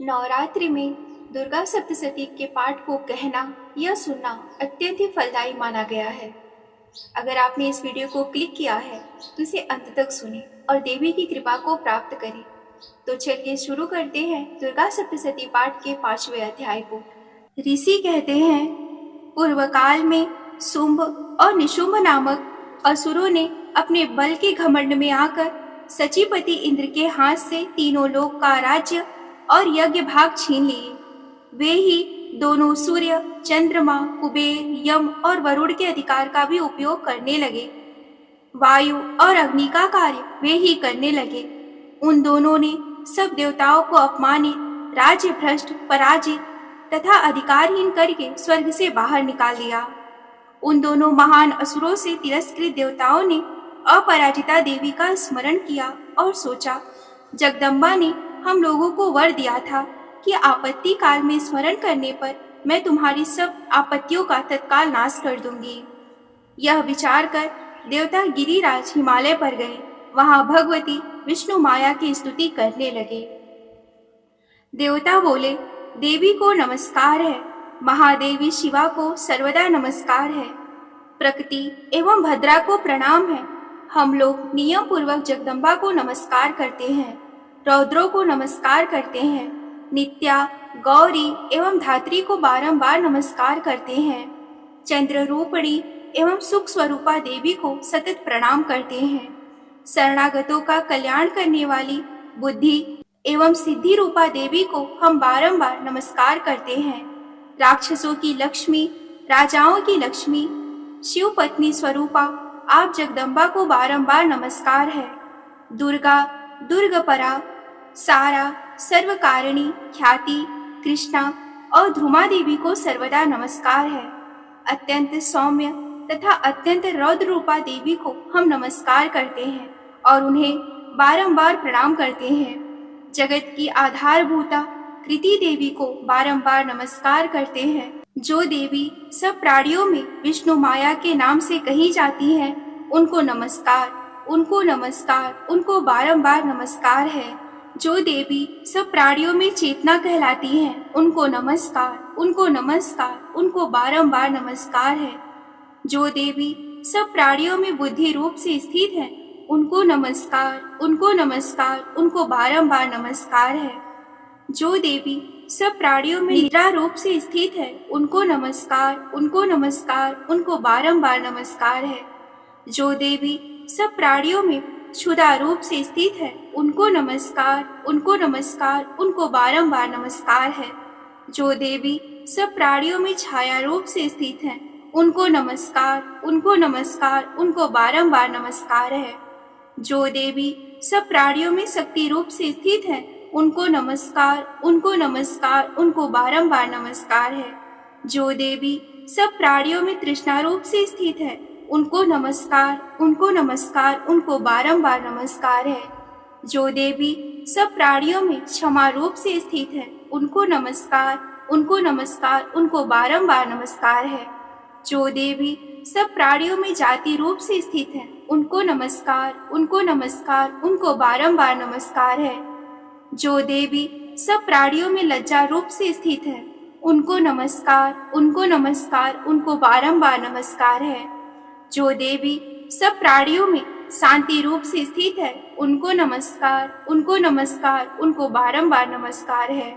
नवरात्रि में दुर्गा सप्तशती के पाठ को कहना या सुनना अत्यंत ही फलदायी माना गया है। अगर आपने इस वीडियो को क्लिक किया है तो इसे अंत तक सुने और देवी की कृपा को प्राप्त करें। तो चलिए शुरू करते हैं दुर्गा सप्तशती पाठ के 5वें अध्याय को। ऋषि कहते हैं, पूर्व काल में शुंभ और निशुंभ नामक असुरों ने अपने बल के घमंड में आकर सचीपति इंद्र के हाथ से तीनों लोक का राज्य और यज्ञ भाग छीन लिए। वे ही दोनों सूर्य, चंद्रमा, कुबेर, यम और वरुण के अधिकार का भी उपयोग करने लगे। वायु और अग्नि का कार्य वे ही करने लगे। उन दोनों ने सब देवताओं को अपमानित, राज्य भ्रष्ट, पराजित तथा अधिकारहीन करके स्वर्ग से बाहर निकाल दिया। उन दोनों महान असुरों से तिरस्कृत देवताओं ने अपराजिता देवी का स्मरण किया और सोचा, जगदम्बा ने हम लोगों को वर दिया था कि आपत्ति काल में स्मरण करने पर मैं तुम्हारी सब आपत्तियों का तत्काल नाश कर दूंगी। यह विचार कर देवता गिरिराज हिमालय पर गए। वहां भगवती विष्णु माया की स्तुति करने लगे। देवता बोले, देवी को नमस्कार है, महादेवी शिवा को सर्वदा नमस्कार है, प्रकृति एवं भद्रा को प्रणाम है। हम लोग नियम पूर्वक जगदम्बा को नमस्कार करते हैं, रौद्रों को नमस्कार करते हैं, नित्या, गौरी एवं धात्री को बारंबार नमस्कार करते हैं, चंद्र रूपणी एवं सुख स्वरूपा देवी को सतत प्रणाम करते हैं, शरणागतों का कल्याण करने वाली बुद्धि एवं सिद्धि रूपा देवी को हम बारंबार नमस्कार करते हैं, राक्षसों की लक्ष्मी, राजाओं की लक्ष्मी, शिव पत्नी स्वरूपा आप जगदम्बा को बारंबार नमस्कार है। दुर्गा, दुर्गपरा, सारा, सर्वकारिणी, ख्याति, कृष्णा और ध्रुमा देवी को सर्वदा नमस्कार है। अत्यंत सौम्य तथा अत्यंत रौद्र रूपा देवी को हम नमस्कार करते हैं और उन्हें बारंबार प्रणाम करते हैं। जगत की आधारभूता कृति देवी को बारंबार नमस्कार करते हैं। जो देवी सब प्राणियों में विष्णु माया के नाम से कही जाती हैं, उनको नमस्कार, उनको नमस्कार, उनको बारंबार नमस्कार है। जो देवी सब प्राणियों में चेतना कहलाती हैं, उनको नमस्कार, उनको नमस्कार, उनको बारंबार नमस्कार है। जो देवी सब प्राणियों में बुद्धि रूप से स्थित है, उनको नमस्कार, उनको नमस्कार, उनको बारंबार नमस्कार है। जो देवी सब प्राणियों में निद्रा रूप से स्थित है, उनको नमस्कार, उनको नमस्कार, उनको बारंबार नमस्कार है। जो देवी सब प्राणियों में क्षुधा रूप से स्थित है, उनको नमस्कार, उनको नमस्कार, उनको बारंबार नमस्कार है। जो देवी सब प्राणियों में छाया रूप से स्थित है, उनको नमस्कार, उनको नमस्कार, उनको बारंबार नमस्कार है। जो देवी सब प्राणियों में शक्ति रूप से स्थित है, उनको नमस्कार, उनको नमस्कार, उनको बारंबार नमस्कार है। जो देवी सब प्राणियों में तृष्णा रूप से स्थित है, उनको नमस्कार, उनको नमस्कार, उनको बारंबार नमस्कार है। जो देवी सब प्राणियों में क्षमा रूप से स्थित है, उनको नमस्कार, उनको नमस्कार, उनको बारंबार नमस्कार है। जो देवी सब प्राणियों में जाति रूप से स्थित है, उनको नमस्कार, उनको नमस्कार, उनको बारंबार नमस्कार है। जो देवी सब प्राणियों में लज्जा रूप से स्थित है, उनको नमस्कार, उनको नमस्कार, उनको बारंबार नमस्कार है। जो देवी सब प्राणियों में शांति रूप से स्थित है, उनको नमस्कार, उनको नमस्कार, उनको बारंबार नमस्कार है।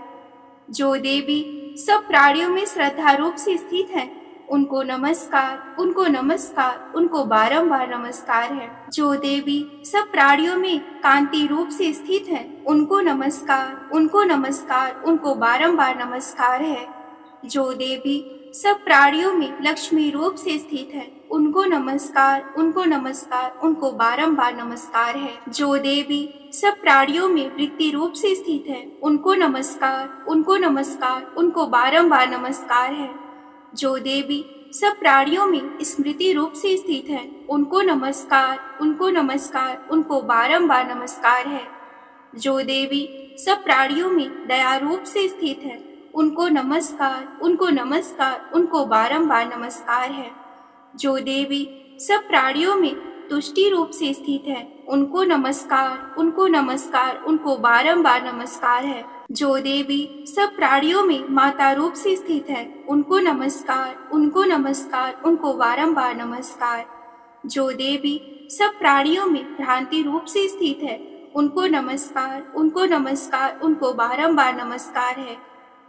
जो देवी सब प्राणियों में श्रद्धा रूप से स्थित है, उनको नमस्कार, उनको नमस्कार, उनको बारंबार नमस्कार है। जो देवी सब प्राणियों में कांति रूप से स्थित है, उनको नमस्कार, उनको नमस्कार, उनको बारंबार नमस्कार है। जो देवी सब प्राणियों में लक्ष्मी रूप से स्थित है, उनको नमस्कार, उनको नमस्कार, उनको बारंबार नमस्कार है। जो देवी सब प्राणियों में वृत्ति रूप से स्थित है, उनको नमस्कार, उनको नमस्कार, उनको बारंबार नमस्कार है। जो देवी सब प्राणियों में स्मृति रूप से स्थित है, उनको नमस्कार, उनको नमस्कार, उनको बारंबार नमस्कार है। जो देवी सब प्राणियों में दया रूप से स्थित है, उनको नमस्कार, उनको नमस्कार, उनको बारंबार नमस्कार है। जो देवी सब प्राणियों में तुष्टि रूप से स्थित है, उनको नमस्कार, उनको नमस्कार, उनको बारंबार नमस्कार है। जो देवी सब प्राणियों में माता रूप से स्थित है, उनको नमस्कार, उनको नमस्कार, उनको बारंबार नमस्कार। जो देवी सब प्राणियों में भ्रांति रूप से स्थित है, उनको नमस्कार, उनको नमस्कार, उनको बारंबार नमस्कार है।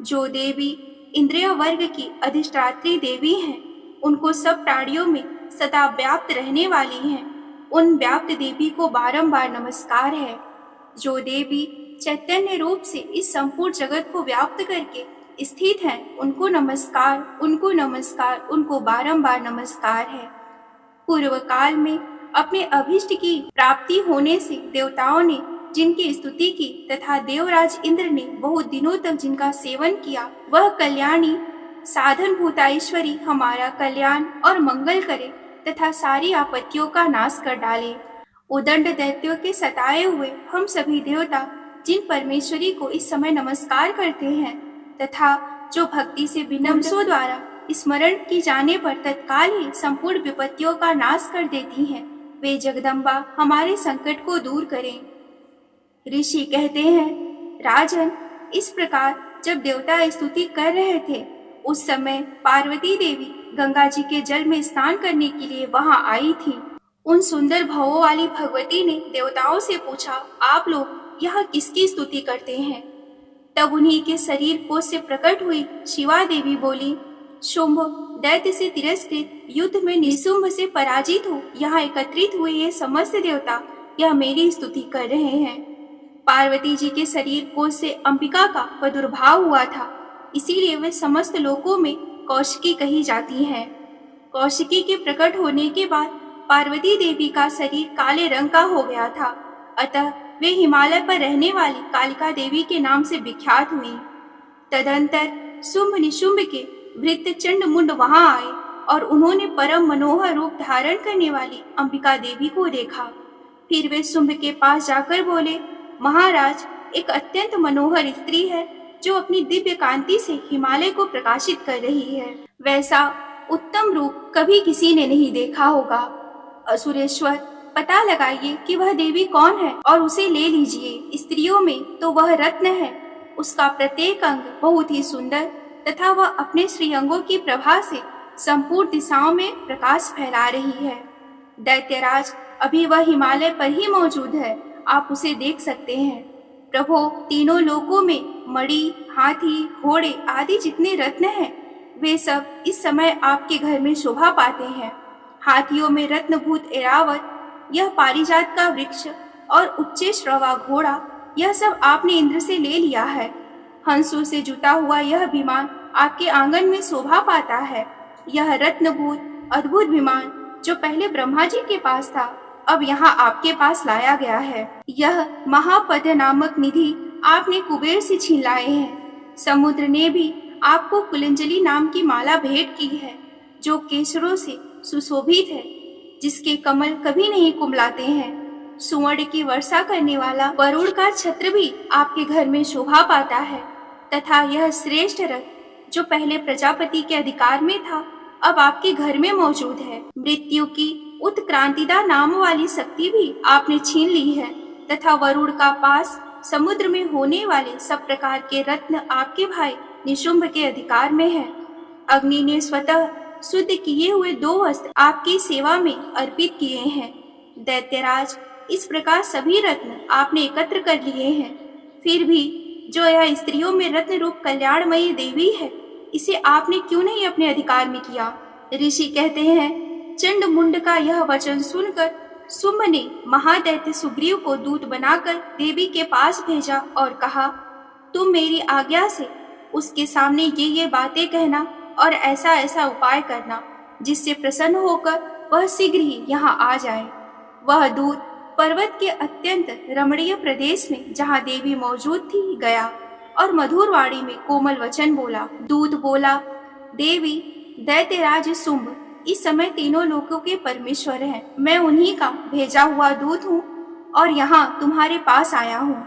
जो देवी इंद्रिय वर्ग की अधिष्ठात्री देवी हैं, उनको सब प्राणियों में सदा व्याप्त रहने वाली हैं, उन व्याप्त देवी को बारंबार नमस्कार है। जो देवी चैतन्य रूप से इस संपूर्ण जगत को व्याप्त करके स्थित हैं, उनको नमस्कार, उनको नमस्कार, उनको बारंबार नमस्कार है। पूर्व काल में अपने अभीष्ट की प्राप्ति होने से देवताओं ने जिनकी स्तुति की तथा देवराज इंद्र ने बहुत दिनों तक जिनका सेवन किया, वह कल्याणी साधन भूताईश्वरी हमारा कल्याण और मंगल करे तथा सारी आपत्तियों का नाश कर डाले। उदंड दैत्यों के सताए हुए हम सभी देवता जिन परमेश्वरी को इस समय नमस्कार करते हैं तथा जो भक्ति से विनम्रों द्वारा स्मरण की जाने पर तत्काल ही संपूर्ण विपत्तियों का नाश कर देती हैं, वे जगदम्बा हमारे संकट को दूर करें। ऋषि कहते हैं, राजन, इस प्रकार जब देवता स्तुति कर रहे थे, उस समय पार्वती देवी गंगा जी के जल में स्नान करने के लिए वहां आई थी। उन सुंदर भावों वाली भगवती ने देवताओं से पूछा, आप लोग यह किसकी स्तुति करते हैं? तब उन्हीं के शरीर कोश से प्रकट हुई शिवा देवी बोली, शुंभ दैत्य से तिरस्कृत युद्ध में निशुंभ से पराजित हो यहाँ एकत्रित हुए ये समस्त देवता यह मेरी स्तुति कर रहे हैं। पार्वती जी के शरीर कोश से अंबिका का प्रादुर्भाव हुआ था, इसीलिए वे समस्त लोकों में कौशिकी कही जाती हैं। कौशिकी के प्रकट होने के बाद पार्वती देवी का शरीर काले रंग का हो गया था, अतः वे हिमालय पर रहने वाली कालिका देवी के नाम से विख्यात हुई। तदंतर शुंभ निशुंभ के भृत्य चंड मुंड वहां आए और उन्होंने परम मनोहर रूप धारण करने वाली अंबिका देवी को देखा। फिर वे शुंभ के पास जाकर बोले, महाराज, एक अत्यंत मनोहर स्त्री है जो अपनी दिव्य कांति से हिमालय को प्रकाशित कर रही है। वैसा उत्तम रूप कभी किसी ने नहीं देखा होगा। असुरेश्वर, पता लगाइए कि वह देवी कौन है और उसे ले लीजिए। स्त्रियों में तो वह रत्न है, उसका प्रत्येक अंग बहुत ही सुंदर तथा वह अपने श्रीअंगों की प्रभा से संपूर्ण दिशाओं में प्रकाश फैला रही है। दैत्यराज, अभी वह हिमालय पर ही मौजूद है, आप उसे देख सकते हैं। प्रभो, तीनों लोकों में मणि, हाथी, घोड़े आदि जितने रत्न हैं, वे सब इस समय आपके घर में शोभा पाते हैं। हाथियों में रत्नभूत ऐरावत, यह पारिजात का वृक्ष और उच्चे श्रवा घोड़ा, यह सब आपने इंद्र से ले लिया है। हंसों से जुटा हुआ यह विमान आपके आंगन में शोभा पाता है। यह रत्नभूत अद्भुत विमान जो पहले ब्रह्मा जी के पास था, अब यहाँ आपके पास लाया गया है। यह महापद नामक निधि आपने कुबेर से छीन लाए हैं। समुद्र ने भी आपको कुलंजलि नाम की माला भेंट की है, जो केसरों से सुशोभित है, जिसके कमल कभी नहीं कुमलाते हैं। सुवर्ण की वर्षा करने वाला वरुण का छत्र भी आपके घर में शोभा पाता है, तथा यह श्रेष्ठ रथ जो पहले प्रजापति के अधिकार में था, अब आपके घर में मौजूद है। मृत्यु की उत्क्रांतिदा नाम वाली शक्ति भी आपने छीन ली है, तथा वरुण का पास समुद्र में होने वाले सब प्रकार के रत्न आपके भाई निशुंभ के अधिकार में है। अग्नि ने स्वतः शुद्ध किए हुए 2 वस्त्र आपकी सेवा में अर्पित किए हैं। दैत्यराज, इस प्रकार सभी रत्न आपने एकत्र कर लिए हैं, फिर भी जो यह स्त्रियों में रत्न रूप कल्याणमयी देवी है, इसे आपने क्यों नहीं अपने अधिकार में किया? ऋषि कहते हैं, चंड मुंड का यह वचन सुनकर शुंभ ने महादैत्य सुग्रीव को दूत बनाकर देवी के पास भेजा और कहा, तुम मेरी आज्ञा से उसके सामने ये बातें कहना और ऐसा ऐसा उपाय करना, जिससे प्रसन्न होकर वह शीघ्र ही यहाँ आ जाए। वह दूत पर्वत के अत्यंत रमणीय प्रदेश में जहाँ देवी मौजूद थी गया और मधुर वाणी में कोमल वचन बोला। दूत बोला, देवी, दैत्यराज शुंभ इस समय तीनों लोकों के परमेश्वर हैं। मैं उन्हीं का भेजा हुआ दूत हूँ और यहाँ तुम्हारे पास आया हूँ।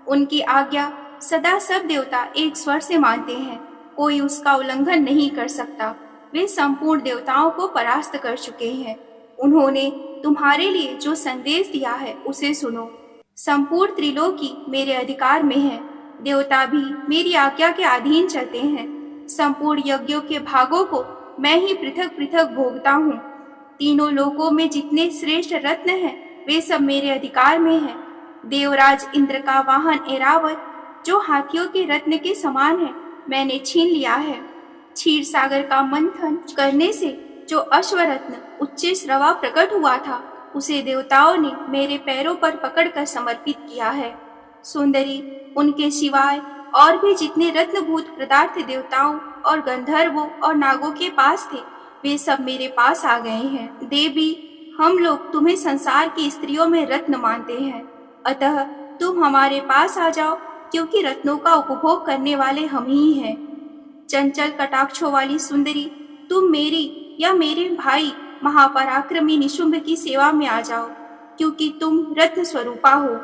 उनकी आज्ञा सदा सब देवता एक स्वर से मानते हैं, कोई उसका उल्लंघन नहीं कर सकता। वे संपूर्ण देवताओं को परास्त कर चुके हैं। उन्होंने तुम्हारे लिए जो संदेश दिया है उसे सुनो। संपूर्ण त्रिलोकी मेरे अधिकार में है। देवता भी मेरी आज्ञा के अधीन चलते हैं। संपूर्ण यज्ञों के भागों को मैं ही पृथक पृथक भोगता हूँ। तीनों लोकों में जितने श्रेष्ठ रत्न हैं वे सब मेरे अधिकार में हैं। देवराज इंद्र का वाहन ऐरावत जो हाथियों के रत्न के समान है मैंने छीन लिया है। क्षीर सागर का मंथन करने से जो अश्वरत्न उच्च श्रवा प्रकट हुआ था उसे देवताओं ने मेरे पैरों पर पकड़कर समर्पित किया है। सुंदरी, उनके सिवाय और भी जितने रत्नभूत पदार्थ देवताओं और गंधर्वों और नागों के पास थे वे सब मेरे पास आ गए हैं। देवी, हम लोग तुम्हें संसार की स्त्रियों में रत्न मानते हैं, अतः तुम हमारे पास आ जाओ, क्योंकि रत्नों का उपभोग करने वाले हम ही हैं। चंचल कटाक्षों वाली सुंदरी, तुम मेरी या मेरे भाई महापराक्रमी निशुंभ की सेवा में आ जाओ, क्योंकि तुम रत्न स्वरूपा हो।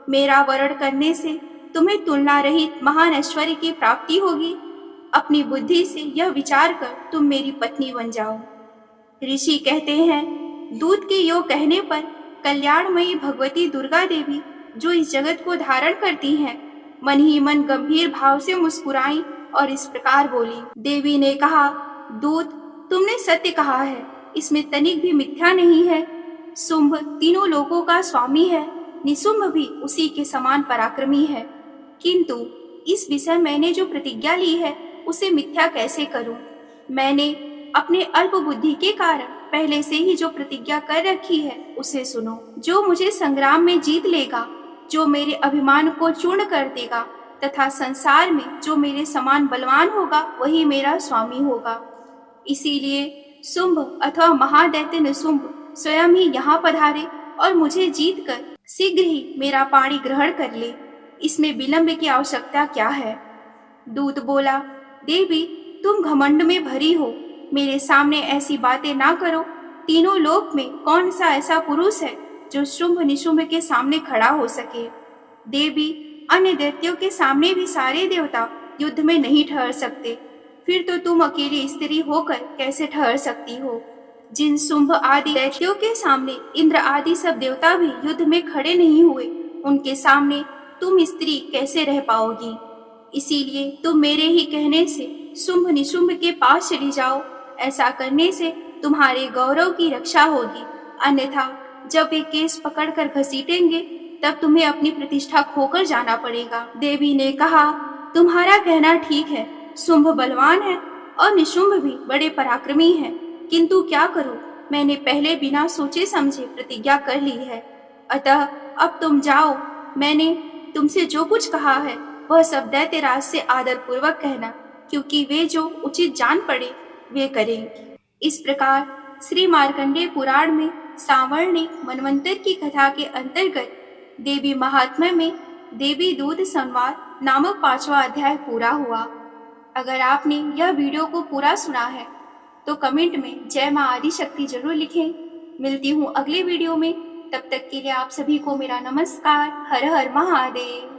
मेरा वरण करने से तुम्हें तुलना रहित महान ऐश्वर्य की प्राप्ति होगी। अपनी बुद्धि से यह विचार कर तुम मेरी पत्नी बन जाओ। ऋषि कहते हैं, दूत के योग कहने पर कल्याणमयी भगवती दुर्गा देवी जो इस जगत को धारण करती हैं, मन ही मन गंभीर भाव से मुस्कुराई और इस प्रकार बोली। देवी ने कहा, दूत, तुमने सत्य कहा है, इसमें तनिक भी मिथ्या नहीं है। शुंभ तीनों लोगों का स्वामी है, निशुंभ भी उसी के समान पराक्रमी है, किंतु इस विषय मैंने जो प्रतिज्ञा ली है उसे मिथ्या कैसे करूं? मैंने अपने अल्प बुद्धि के कारण पहले से ही जो प्रतिज्ञा कर रखी है उसे सुनो। जो मुझे संग्राम में जीत लेगा, जो मेरे अभिमान को चूर्ण कर देगा तथा संसार में जो मेरे समान बलवान होगा वही मेरा स्वामी होगा। इसीलिए शुंभ अथवा महादैत्य निशुंभ स्वयं ही यहाँ पधारे और मुझे जीतकर शीघ्र ही मेरा पाणी ग्रहण कर ले। इसमें विलंब की आवश्यकता क्या है? दूत बोला, देवी, तुम घमंड में भरी हो, मेरे सामने ऐसी बातें ना करो। तीनों लोक में कौन सा ऐसा पुरुष है जो शुंभ निशुंभ के सामने खड़ा हो सके? देवी, अन्य दैत्यों के सामने भी सारे देवता युद्ध में नहीं ठहर सकते, फिर तो तुम अकेली स्त्री होकर कैसे ठहर सकती हो? जिन शुंभ आदि दैत्यों के सामने इंद्र आदि सब देवता भी युद्ध में खड़े नहीं हुए, उनके सामने तुम स्त्री कैसे रह पाओगी? इसीलिए तुम मेरे ही कहने से शुंभ निशुंभ के पास चली जाओ। ऐसा करने से तुम्हारे गौरव की रक्षा होगी, अन्यथा जब वे केस पकड़कर घसीटेंगे तब तुम्हें अपनी प्रतिष्ठा खोकर जाना पड़ेगा। देवी ने कहा, तुम्हारा कहना ठीक है, शुंभ बलवान है और निशुंभ भी बड़े पराक्रमी हैं, किंतु क्या करूं, मैंने पहले बिना सोचे समझे प्रतिज्ञा कर ली है। अतः अब तुम जाओ, मैंने तुमसे जो कुछ कहा है वह सब दैत्यराज से आदर पूर्वक कहना, क्योंकि वे जो उचित जान पड़े वे करेंगे। इस प्रकार श्री मार्कंडेय पुराण में सांवर्णिक मनवंतर की कथा के अंतर्गत देवी महात्म्य में देवी दूत संवाद नामक 5वां अध्याय पूरा हुआ। अगर आपने यह वीडियो को पूरा सुना है तो कमेंट में जय मां आदिशक्ति जरूर लिखें। मिलती हूँ अगले वीडियो में, तब तक के लिए आप सभी को मेरा नमस्कार। हर हर महादेव।